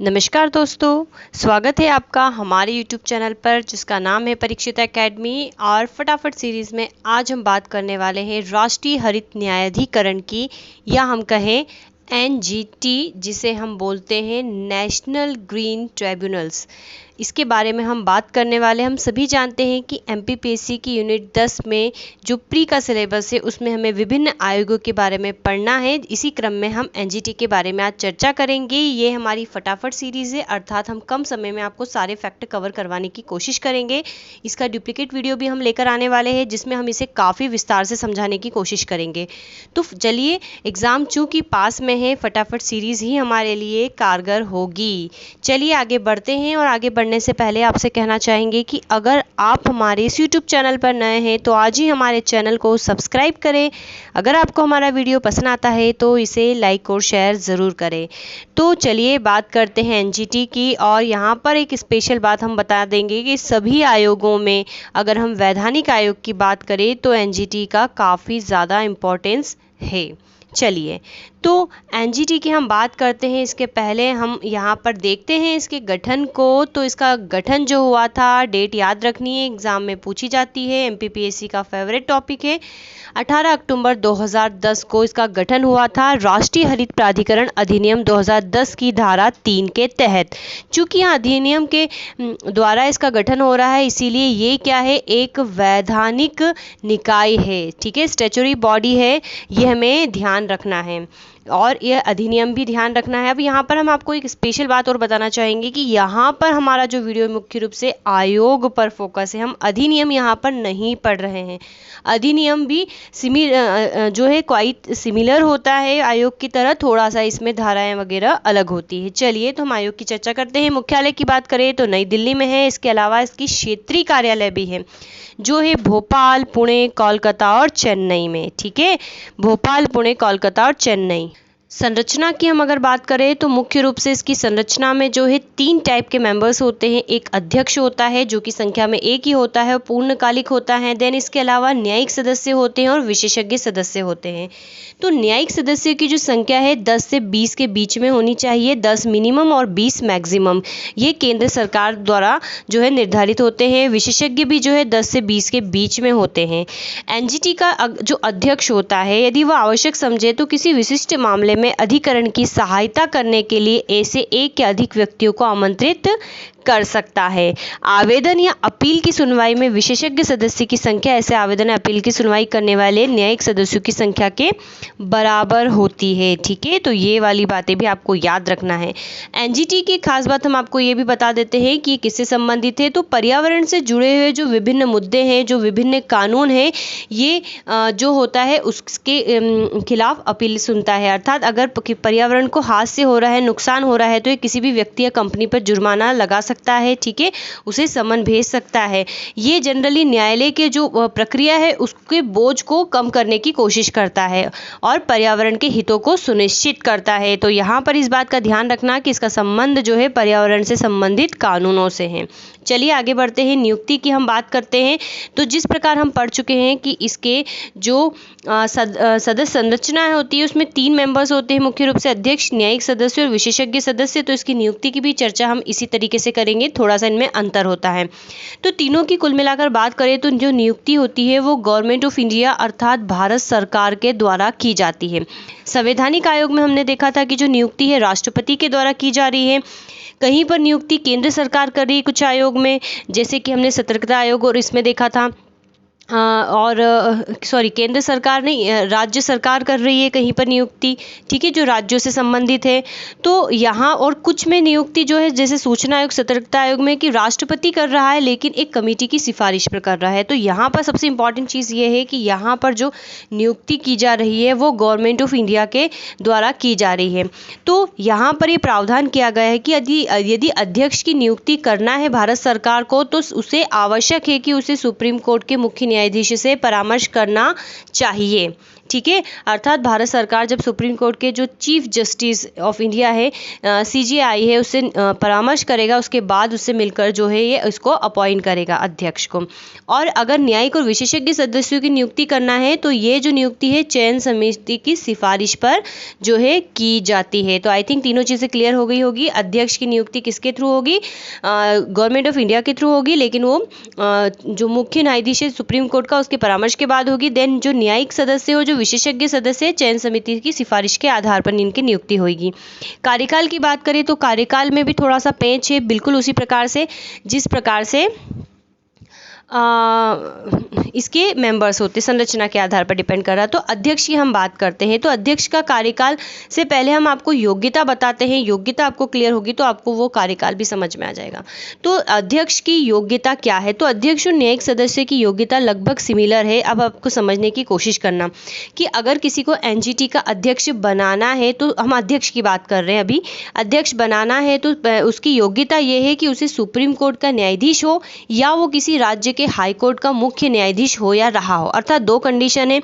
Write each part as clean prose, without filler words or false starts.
नमस्कार दोस्तों, स्वागत है आपका हमारे YouTube चैनल पर जिसका नाम है परीक्षित एकेडमी। और फटाफट सीरीज़ में आज हम बात करने वाले हैं राष्ट्रीय हरित न्यायाधिकरण की, या हम कहें NGT, जिसे हम बोलते हैं नेशनल ग्रीन ट्राइब्यूनल्स। इसके बारे में हम बात करने वाले। हम सभी जानते हैं कि MPPSC की यूनिट 10 में जो प्री का सिलेबस है उसमें हमें विभिन्न आयोगों के बारे में पढ़ना है। इसी क्रम में हम NGT के बारे में आज चर्चा करेंगे। ये हमारी फटाफट सीरीज़ है, अर्थात हम कम समय में आपको सारे फैक्ट कवर करवाने की कोशिश करेंगे। इसका डुप्लीकेट वीडियो भी हम लेकर आने वाले हैं जिसमें हम इसे काफ़ी विस्तार से समझाने की कोशिश करेंगे। तो चलिए, एग्ज़ाम चूँकि पास में है, फटाफट सीरीज़ ही हमारे लिए कारगर होगी। चलिए आगे बढ़ते हैं। और आगे बढ़ने से पहले आपसे कहना चाहेंगे कि अगर आप हमारे इस YouTube चैनल पर नए हैं तो आज ही हमारे चैनल को सब्सक्राइब करें। अगर आपको हमारा वीडियो पसंद आता है तो इसे लाइक और शेयर ज़रूर करें। तो चलिए बात करते हैं NGT की। और यहाँ पर एक स्पेशल बात हम बता देंगे कि सभी आयोगों में अगर हम वैधानिक आयोग की बात करें तो NGT का काफ़ी ज़्यादा इम्पोर्टेंस है। चलिए, तो NGT की हम बात करते हैं। इसके पहले हम यहाँ पर देखते हैं इसके गठन को। तो इसका गठन जो हुआ था, डेट याद रखनी है, एग्ज़ाम में पूछी जाती है, MPPSC का फेवरेट टॉपिक है। 18 अक्टूबर 2010 को इसका गठन हुआ था राष्ट्रीय हरित प्राधिकरण अधिनियम 2010 की धारा 3 के तहत। चूँकि यहाँ अधिनियम के द्वारा इसका गठन हो रहा है, इसीलिए ये क्या है, एक वैधानिक निकाय है। ठीक है, स्टैच्यूटरी बॉडी है, ये हमें ध्यान रखना है। और यह अधिनियम भी ध्यान रखना है। अब यहाँ पर हम आपको एक स्पेशल बात और बताना चाहेंगे कि यहाँ पर हमारा जो वीडियो मुख्य रूप से आयोग पर फोकस है। हम अधिनियम यहाँ पर नहीं पढ़ रहे हैं। अधिनियम भी जो है क्वाइट सिमिलर होता है आयोग की तरह, थोड़ा सा इसमें धाराएं वगैरह अलग होती है। चलिए, तो हम आयोग की चर्चा करते हैं। मुख्यालय की बात करें तो नई दिल्ली में है। इसके अलावा इसकी क्षेत्रीय कार्यालय भी है जो है भोपाल, पुणे, कोलकाता और चेन्नई में। ठीक है, भोपाल, पुणे, कोलकाता और चेन्नई। संरचना की हम अगर बात करें तो मुख्य रूप से इसकी संरचना में जो है 3 टाइप के मेंबर्स होते हैं। एक अध्यक्ष होता है जो कि संख्या में एक ही होता है और पूर्णकालिक होता है। देन इसके अलावा न्यायिक सदस्य होते हैं और विशेषज्ञ सदस्य होते हैं। तो न्यायिक सदस्य की जो संख्या है 10 से 20 के बीच में होनी चाहिए, 10 मिनिमम और 20 मैक्सिमम। ये केंद्र सरकार द्वारा जो है निर्धारित होते हैं। विशेषज्ञ भी जो है 10 से 20 के बीच में होते हैं। NGT का जो अध्यक्ष होता है, यदि वह आवश्यक समझे तो किसी विशिष्ट मामले में अधिकरण की सहायता करने के लिए ऐसे एक या अधिक व्यक्तियों को आमंत्रित कर सकता है। आवेदन या अपील की सुनवाई में विशेषज्ञ सदस्य की संख्या ऐसे आवेदन या अपील की सुनवाई करने वाले न्यायिक सदस्यों की संख्या के बराबर होती है। ठीक है, तो ये वाली बातें भी आपको याद रखना है। NGT की खास बात हम आपको ये भी बता देते हैं कि किससे संबंधित है। तो पर्यावरण से जुड़े हुए जो विभिन्न मुद्दे हैं, जो विभिन्न कानून हैं, ये जो होता है उसके खिलाफ अपील सुनता है। अर्थात अगर पर्यावरण को हादसे हो रहा है, नुकसान हो रहा है, तो ये किसी भी व्यक्ति या कंपनी पर जुर्माना लगा सकता है। ठीक है, उसे समन भेज सकता है। ये जनरली न्यायालय के जो प्रक्रिया है उसके बोझ को कम करने की कोशिश करता है और पर्यावरण के हितों को सुनिश्चित करता है। तो यहाँ पर इस बात का ध्यान रखना कि इसका संबंध जो है पर्यावरण से संबंधित कानूनों से है। चलिए आगे बढ़ते हैं। नियुक्ति की हम बात करते हैं। तो जिस प्रकार हम पढ़ चुके हैं कि इसके जो सदस्य संरचना होती है उसमें 3 मेंबर्स होते हैं, मुख्य रूप से अध्यक्ष, न्यायिक सदस्य और विशेषज्ञ सदस्य। तो इसकी नियुक्ति की भी चर्चा हम इसी तरीके से करेंगे, थोड़ा सा इनमें अंतर होता है। तो तीनों की कुल मिलाकर बात करें तो जो नियुक्ति होती है वो गवर्नमेंट ऑफ इंडिया अर्थात भारत सरकार के द्वारा की जाती है। संवैधानिक आयोग में हमने देखा था कि जो नियुक्ति है राष्ट्रपति के द्वारा की जा रही है। कहीं पर नियुक्ति केंद्र सरकार कर रही है कुछ आयोग में, जैसे कि हमने सतर्कता आयोग और इसमें देखा था। केंद्र सरकार नहीं, राज्य सरकार कर रही है कहीं पर नियुक्ति। ठीक है, जो राज्यों से संबंधित है। तो यहाँ और कुछ में नियुक्ति जो है, जैसे सूचना आयोग, सतर्कता आयोग में, कि राष्ट्रपति कर रहा है लेकिन एक कमेटी की सिफारिश पर कर रहा है। तो यहाँ पर सबसे इम्पॉर्टेंट चीज़ ये है कि यहाँ पर जो नियुक्ति की जा रही है वो गवर्नमेंट ऑफ इंडिया के द्वारा की जा रही है। तो यहाँ पर ये प्रावधान किया गया है कि यदि अध्यक्ष की नियुक्ति करना है भारत सरकार को तो उसे आवश्यक है कि उसे सुप्रीम कोर्ट के मुख्य न्यायाधीश से परामर्श करना चाहिए। ठीक है। अर्थात भारत सरकार जब सुप्रीम कोर्ट के जो चीफ जस्टिस ऑफ इंडिया है CJI है उससे परामर्श करेगा, उसके बाद उससे मिलकर जो है ये इसको अपॉइंट करेगा अध्यक्ष को। और अगर न्यायिक और विशेषज्ञ सदस्यों की नियुक्ति करना है तो ये जो नियुक्ति है चयन समिति की सिफारिश पर जो है की जाती है। तो आई थिंक तीनों चीज़ें क्लियर हो गई होगी। अध्यक्ष की नियुक्ति किसके थ्रू होगी? गवर्नमेंट ऑफ इंडिया के थ्रू होगी, लेकिन वो जो मुख्य न्यायाधीश है सुप्रीम कोर्ट का उसके परामर्श के बाद होगी। देन जो न्यायिक सदस्य हो, जो विशेषज्ञ सदस्य चयन समिति की सिफारिश के आधार पर इनकी नियुक्ति होगी। कार्यकाल की बात करें तो कार्यकाल में भी थोड़ा सा पेंच है, बिल्कुल उसी प्रकार से जिस प्रकार से इसके मेंबर्स होते, संरचना के आधार पर डिपेंड कर रहा। तो अध्यक्ष की हम बात करते हैं तो अध्यक्ष का कार्यकाल से पहले हम आपको योग्यता बताते हैं। योग्यता आपको क्लियर होगी तो आपको वो कार्यकाल भी समझ में आ जाएगा। तो अध्यक्ष की योग्यता क्या है? तो अध्यक्ष और न्यायिक सदस्य की योग्यता लगभग सिमिलर है। अब आपको समझने की कोशिश करना कि अगर किसी को NGT का अध्यक्ष बनाना है, तो हम अध्यक्ष की बात कर रहे हैं अभी, अध्यक्ष बनाना है तो उसकी योग्यता ये है कि उसे सुप्रीम कोर्ट का न्यायाधीश हो या वो किसी राज्य के हाई कोर्ट का मुख्य न्यायाधीश हो या रहा हो। अर्थात दो कंडीशन है,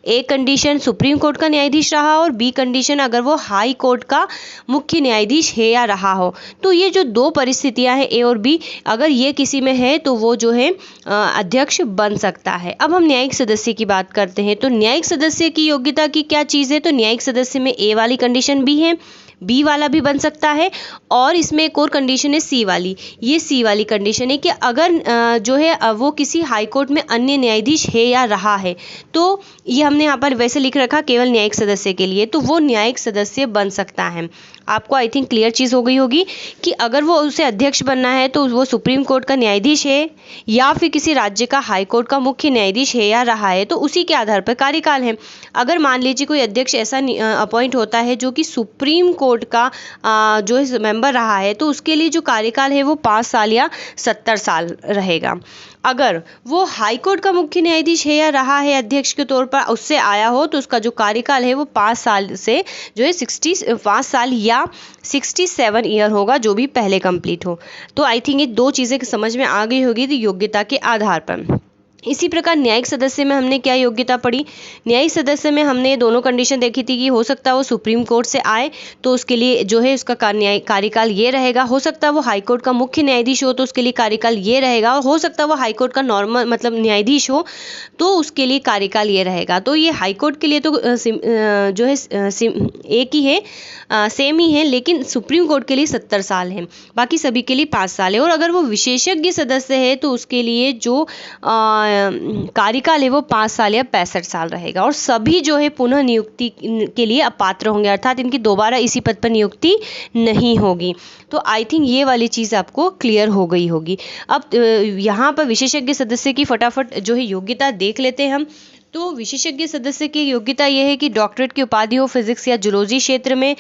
एक कंडीशन सुप्रीम कोर्ट का न्यायाधीश रहा और बी कंडीशन अगर वो हाई कोर्ट का मुख्य न्यायाधीश है या रहा हो। तो ये जो दो परिस्थितियां हैं A और B, अगर ये किसी में है तो वो जो है अध्यक्ष बन सकता है। अब हम न्यायिक सदस्य की बात करते हैं। तो न्यायिक सदस्य की योग्यता की क्या चीज़ है? तो न्यायिक सदस्य में A वाली कंडीशन भी है, B वाला भी बन सकता है, और इसमें एक और कंडीशन है C वाली। ये C वाली कंडीशन है कि अगर जो है वो किसी हाई कोर्ट में अन्य न्यायाधीश है या रहा है। तो ये हमने यहाँ पर वैसे लिख रखा केवल न्यायिक सदस्य के लिए, तो वो न्यायिक सदस्य बन सकता है। आपको आई थिंक क्लियर चीज़ हो गई होगी कि अगर वो उसे अध्यक्ष बनना है तो वो सुप्रीम कोर्ट का न्यायाधीश है या फिर किसी राज्य का हाई कोर्ट का मुख्य न्यायाधीश है या रहा है, तो उसी के आधार पर कार्यकाल है। अगर मान लीजिए कोई अध्यक्ष ऐसा अपॉइंट होता है जो कि सुप्रीम कोर्ट का जो है मेंबर रहा है, तो उसके लिए जो कार्यकाल है वो 5 साल या 70 साल रहेगा। अगर वो हाई कोर्ट का मुख्य न्यायाधीश है या रहा है अध्यक्ष के तौर पर, उससे आया हो, तो उसका जो कार्यकाल है वो 5 साल से जो है 5 साल या 67 ईयर होगा, जो भी पहले कंप्लीट हो। तो आई थिंक ये दो चीज़ें समझ में आ गई होगी तो योग्यता के आधार पर। इसी प्रकार न्यायिक सदस्य में हमने क्या योग्यता पढ़ी? न्यायिक सदस्य में हमने दोनों कंडीशन देखी थी कि हो सकता है वो सुप्रीम कोर्ट से आए तो उसके लिए जो है उसका कार्यकाल ये रहेगा, हो सकता है वो हाई कोर्ट का मुख्य न्यायाधीश हो तो उसके लिए कार्यकाल ये रहेगा, और हो सकता है वो हाई कोर्ट का नॉर्मल मतलब न्यायाधीश हो तो उसके लिए कार्यकाल ये रहेगा। तो ये हाई कोर्ट के लिए तो जो है एक ही है, सेम ही है, लेकिन सुप्रीम कोर्ट के लिए 70 साल है, बाकी सभी के लिए 5 साल है। और अगर वो विशेषज्ञ सदस्य है तो उसके लिए जो कार्यकाल है वो 5 साल या 65 साल रहेगा, और सभी जो है पुनः नियुक्ति के लिए अपात्र होंगे, अर्थात इनकी दोबारा इसी पद पर नियुक्ति नहीं होगी। तो आई थिंक ये वाली चीज़ आपको क्लियर हो गई होगी। अब यहाँ पर विशेषज्ञ सदस्य की फटाफट जो है योग्यता देख लेते हैं हम। तो विशेषज्ञ सदस्य की योग्यता यह है कि डॉक्टरेट की उपाधि हो फिजिक्स या जूलॉजी क्षेत्र में,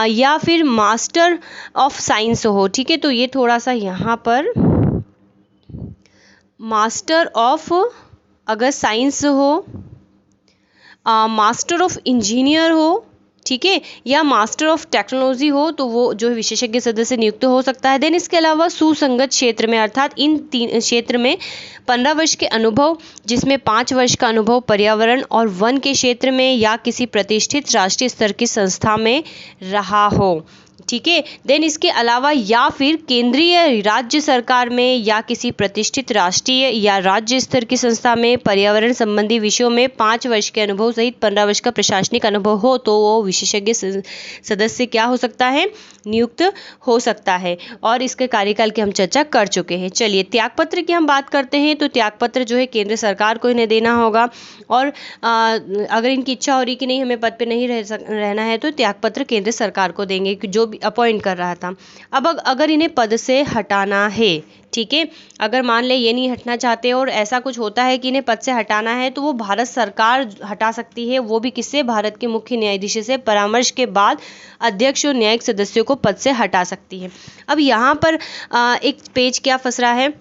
या फिर मास्टर ऑफ साइंस हो। ठीक है, तो ये थोड़ा सा यहाँ पर मास्टर ऑफ अगर साइंस हो, मास्टर ऑफ इंजीनियर हो, ठीक है, या मास्टर ऑफ टेक्नोलॉजी हो, तो वो जो विशेषज्ञ सदस्य नियुक्त हो सकता है। देन इसके अलावा सुसंगत क्षेत्र में, अर्थात इन 3 क्षेत्र में 15 वर्ष के अनुभव, जिसमें 5 वर्ष का अनुभव पर्यावरण और वन के क्षेत्र में या किसी प्रतिष्ठित राष्ट्रीय स्तर की संस्था में रहा हो। ठीक है, देन इसके अलावा या फिर केंद्रीय राज्य सरकार में या किसी प्रतिष्ठित राष्ट्रीय या राज्य स्तर की संस्था में पर्यावरण संबंधी विषयों में 5 वर्ष के अनुभव सहित 15 वर्ष का प्रशासनिक अनुभव हो, तो वो विशेषज्ञ सदस्य क्या हो सकता है? नियुक्त हो सकता है। और इसके कार्यकाल की हम चर्चा कर चुके हैं। चलिए त्यागपत्र की हम बात करते हैं। तो त्यागपत्र जो है केंद्र सरकार को इन्हें देना होगा, और अगर इनकी इच्छा हो रही कि नहीं हमें पद पे नहीं रहना है तो त्यागपत्र केंद्र सरकार को देंगे जो अपॉइंट कर रहा था। अब अगर इन्हें पद से हटाना है, ठीक है, अगर मान ले ये नहीं हटना चाहते और ऐसा कुछ होता है कि इन्हें पद से हटाना है, तो वो भारत सरकार हटा सकती है, वो भी किससे? भारत के मुख्य न्यायाधीश से परामर्श के बाद अध्यक्ष और न्यायिक सदस्यों को पद से हटा सकती है। अब यहाँ पर एक पेज क्या फंस रहा है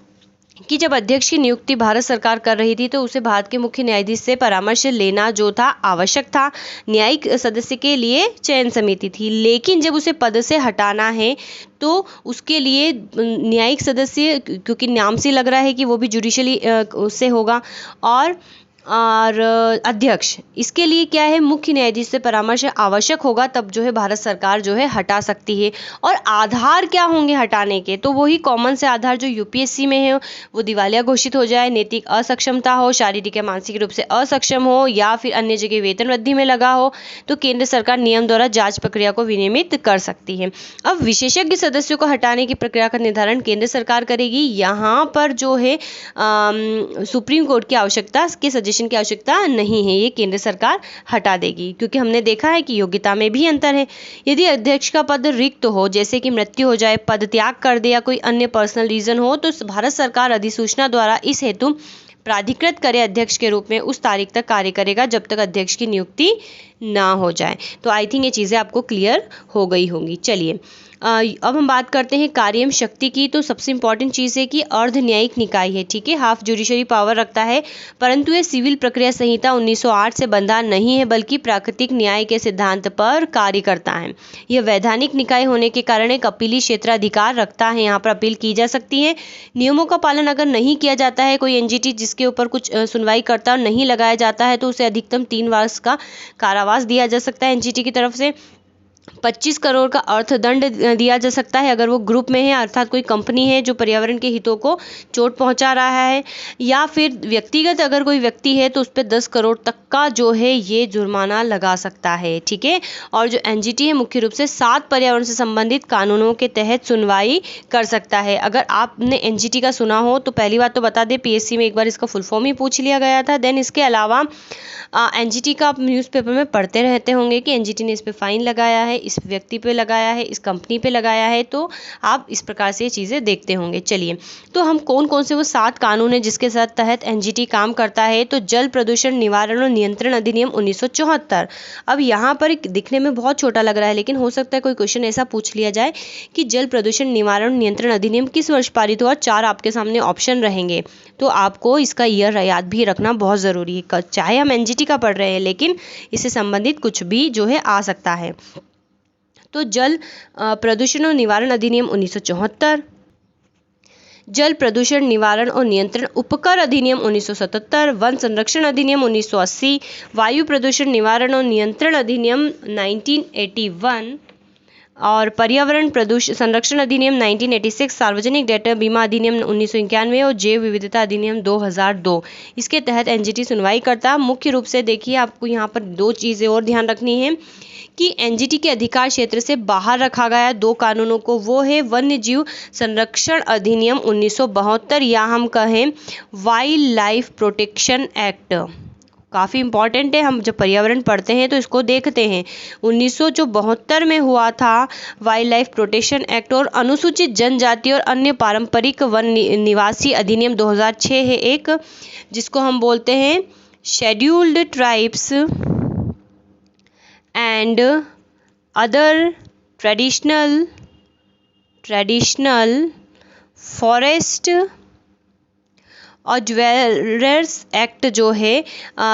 कि जब अध्यक्ष की नियुक्ति भारत सरकार कर रही थी तो उसे भारत के मुख्य न्यायाधीश से परामर्श लेना जो था आवश्यक था। न्यायिक सदस्य के लिए चयन समिति थी, लेकिन जब उसे पद से हटाना है तो उसके लिए न्यायिक सदस्य, क्योंकि नाम से लग रहा है कि वो भी जुडिशली उससे होगा, और और अध्यक्ष, इसके लिए क्या है, मुख्य न्यायाधीश से परामर्श आवश्यक होगा, तब जो है भारत सरकार जो है हटा सकती है। और आधार क्या होंगे हटाने के, तो वही कॉमन से आधार जो यूपीएससी में है, वो दिवालिया घोषित हो जाए, नैतिक असक्षमता हो, शारीरिक या मानसिक रूप से असक्षम हो, या फिर अन्य जगह वेतन वृद्धि में लगा हो, तो केंद्र सरकार नियम द्वारा जांच प्रक्रिया को विनियमित कर सकती है। अब विशेषज्ञ सदस्यों को हटाने की प्रक्रिया का निर्धारण केंद्र सरकार करेगी। यहाँ पर जो है सुप्रीम कोर्ट की आवश्यकता के सजेशन की आवश्यकता नहीं है, ये केंद्र सरकार हटा देगी, क्योंकि हमने देखा है कि योग्यता में भी अंतर है। यदि अध्यक्ष का पद रिक्त हो, जैसे कि मृत्यु हो जाए, पद त्याग कर दे या कोई अन्य पर्सनल रीजन हो, तो भारत सरकार अधिसूचना द्वारा इस हेतु प्राधिकृत करे अध्यक्ष के रूप में उस तारीख तक कार्य करेगा जब तक अध्यक्ष की नियुक्ति ना हो जाए। तो आई थिंक ये चीज़ें आपको क्लियर हो गई होंगी। चलिए अब हम बात करते हैं कार्य एवं शक्ति की। तो सबसे इंपॉर्टेंट चीज़ है कि अर्ध न्यायिक निकाय है, ठीक है, हाफ जुडिशरी पावर रखता है, परंतु ये सिविल प्रक्रिया संहिता 1908 से बंधा नहीं है, बल्कि प्राकृतिक न्याय के सिद्धांत पर कार्य करता है। यह वैधानिक निकाय होने के कारण एक अपीली क्षेत्राधिकार रखता है, यहाँ पर अपील की जा सकती है। नियमों का पालन अगर नहीं किया जाता है, कोई एनजीटी जिसके ऊपर कुछ सुनवाई करता और नहीं लगाया जाता है, तो उसे अधिकतम 3 वर्ष का कारावास दिया जा सकता है एनजीटी की तरफ से। 25 करोड़ का अर्थदंड दिया जा सकता है अगर वो ग्रुप में है, अर्थात कोई कंपनी है जो पर्यावरण के हितों को चोट पहुंचा रहा है, या फिर व्यक्तिगत अगर कोई व्यक्ति है तो उस पर 10 करोड़ तक का जो है ये जुर्माना लगा सकता है, ठीक है। और जो एनजीटी है मुख्य रूप से 7 पर्यावरण से संबंधित कानूनों के तहत सुनवाई कर सकता है। अगर आपने एनजीटी का सुना हो तो पहली बात तो बता दें, पीएससी में एक बार इसका फुल फॉर्म ही पूछ लिया गया था। देन इसके अलावा एनजीटी का आप न्यूज़पेपर में पढ़ते रहते होंगे कि एनजीटी ने इस पे फाइन लगाया है, इस व्यक्ति पे लगाया है, इस कंपनी पे लगाया है, तो आप इस प्रकार से ये चीज़ें देखते होंगे। चलिए, तो हम कौन कौन से वो 7 कानून हैं जिसके साथ तहत एनजीटी काम करता है, तो जल प्रदूषण निवारण और नियंत्रण अधिनियम 1974। अब यहाँ पर दिखने में बहुत छोटा लग रहा है, लेकिन हो सकता है कोई क्वेश्चन ऐसा पूछ लिया जाए कि जल प्रदूषण निवारण नियंत्रण अधिनियम किस वर्ष पारित हुआ, 4 आपके सामने ऑप्शन रहेंगे, तो आपको इसका ईयर याद भी रखना बहुत ज़रूरी है। चाहे हम एनजीटी का पढ़ रहे हैं, लेकिन इससे संबंधित कुछ भी जो है आ सकता है। तो जल प्रदूषण और निवारण अधिनियम 1974, जल प्रदूषण निवारण और नियंत्रण उपकर अधिनियम 1977, वन संरक्षण अधिनियम 1980, वायु प्रदूषण निवारण और नियंत्रण अधिनियम 1981, और पर्यावरण प्रदूषण संरक्षण अधिनियम 1986, सार्वजनिक डेटा बीमा अधिनियम 1991 और जैव विविधता अधिनियम 2002। इसके तहत एनजीटी सुनवाई करता। मुख्य रूप से देखिए, आपको यहाँ पर 2 चीज़ें और ध्यान रखनी है कि एनजीटी के अधिकार क्षेत्र से बाहर रखा गया 2 कानूनों को, वो है वन्य जीव संरक्षण अधिनियम 1972, या हम कहें वाइल्ड लाइफ प्रोटेक्शन एक्ट। काफ़ी इंपॉर्टेंट है, हम जब पर्यावरण पढ़ते हैं तो इसको देखते हैं। 1972 में हुआ था वाइल्ड लाइफ प्रोटेक्शन एक्ट, और अनुसूचित जनजाति और अन्य पारंपरिक वन निवासी अधिनियम 2006 है एक, जिसको हम बोलते हैं scheduled tribes and other traditional forest और ड्वेलर्स एक्ट जो है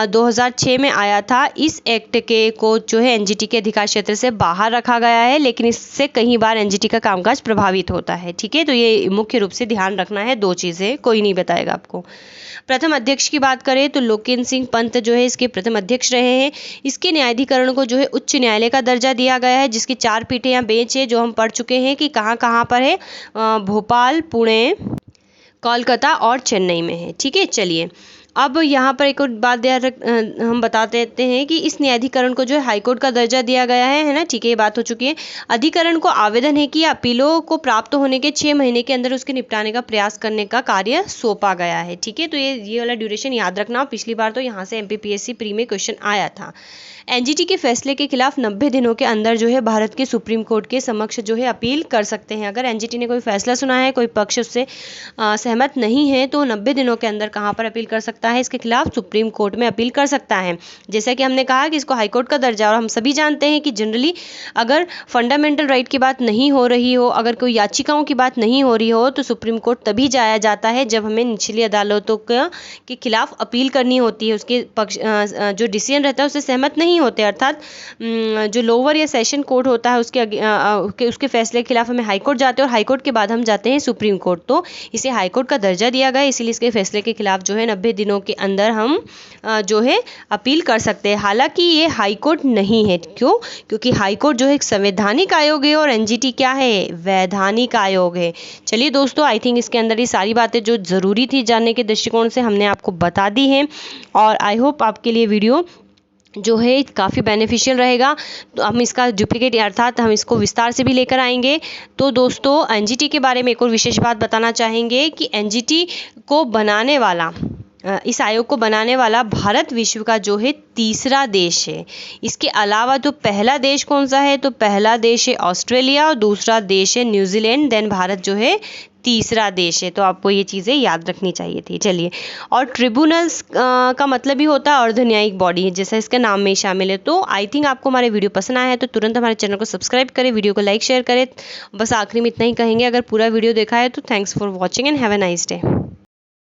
2006 में आया था। इस एक्ट के को जो है एनजीटी के अधिकार क्षेत्र से बाहर रखा गया है, लेकिन इससे कई बार एनजीटी का कामकाज प्रभावित होता है, ठीक है। तो ये मुख्य रूप से ध्यान रखना है, 2 चीज़ें कोई नहीं बताएगा आपको। प्रथम अध्यक्ष की बात करें तो लोकेन सिंह पंत जो है इसके प्रथम अध्यक्ष रहे हैं। इसके न्यायाधिकरण को जो है उच्च न्यायालय का दर्जा दिया गया है, जिसकी 4 पीठें या बेंच है, जो हम पढ़ चुके हैं कि कहाँ कहाँ पर है, भोपाल, पुणे, कोलकाता और चेन्नई में है, ठीक है। चलिए, अब यहाँ पर एक और बात हम बता देते हैं कि इस न्यायाधिकरण को जो है हाईकोर्ट का दर्जा दिया गया है ना, ठीक है, ये बात हो चुकी है। अधिकरण को आवेदन है कि अपीलों को प्राप्त होने के 6 महीने के अंदर उसके निपटाने का प्रयास करने का कार्य सौंपा गया है, ठीक है। तो ये वाला ड्यूरेशन याद रखना। पिछली बार तो यहाँ से एमपीपीएससी प्री में क्वेश्चन आया था। एनजीटी के फैसले के खिलाफ 90 दिनों के अंदर जो है भारत के सुप्रीम कोर्ट के समक्ष जो है अपील कर सकते हैं। अगर एनजीटी ने कोई फैसला सुना है, कोई पक्ष उससे सहमत नहीं है, तो 90 दिनों के अंदर कहाँ पर अपील कर सकता है, इसके खिलाफ सुप्रीम कोर्ट में अपील कर सकता है। जैसा कि हमने कहा कि इसको हाईकोर्ट का दर्जा, और हम सभी जानते हैं कि जनरली अगर फंडामेंटल राइट की बात नहीं हो रही हो, अगर कोई याचिकाओं की बात नहीं हो रही हो, तो सुप्रीम कोर्ट तभी जाया जाता है जब हमें निचली अदालतों के खिलाफ अपील करनी होती है। उसके पक्ष जो डिसीजन रहता है उससे सहमत नहीं होते, अर्थात जो लोअर या सेशन कोर्ट होता है उसके फैसले के खिलाफ हमें हाईकोर्ट जाते हैं, और हाईकोर्ट के बाद हम जाते हैं सुप्रीम कोर्ट। तो इसे हाईकोर्ट का दर्जा दिया गया, इसीलिए इसके फैसले के खिलाफ जो है 90 दिन दिनों के अंदर हम जो है अपील कर सकते हैं। हालांकि ये हाई कोर्ट नहीं है। क्यों? क्योंकि हाई कोर्ट जो है एक संवैधानिक आयोग है और एनजीटी क्या है? वैधानिक आयोग है। चलिए दोस्तों, आई थिंक इसके अंदर ये सारी बातें जो ज़रूरी थी जानने के दृष्टिकोण से हमने आपको बता दी हैं, और आई होप आपके लिए वीडियो जो है काफ़ी बेनिफिशियल रहेगा। तो हम इसका डुप्लीकेट अर्थात हम इसको विस्तार से भी लेकर आएंगे। तो दोस्तों, एनजीटी के बारे में एक और विशेष बात बताना चाहेंगे कि एनजीटी को बनाने वाला, इस आयोग को बनाने वाला भारत विश्व का जो है तीसरा देश है। इसके अलावा तो पहला देश कौन सा है? तो पहला देश है ऑस्ट्रेलिया और दूसरा देश है न्यूजीलैंड, देन भारत जो है तीसरा देश है। तो आपको ये चीज़ें याद रखनी चाहिए थी। चलिए, और ट्रिब्यूनल्स का मतलब ही होता है अर्धन्यायिक बॉडी, जैसा इसका नाम में शामिल है। तो आई थिंक आपको हमारे वीडियो पसंद आया है तो तुरंत हमारे चैनल को सब्सक्राइब करें, वीडियो को लाइक शेयर करें। बस आखिरी में इतना ही कहेंगे, अगर पूरा वीडियो देखा है तो thanks for watching and have a nice day.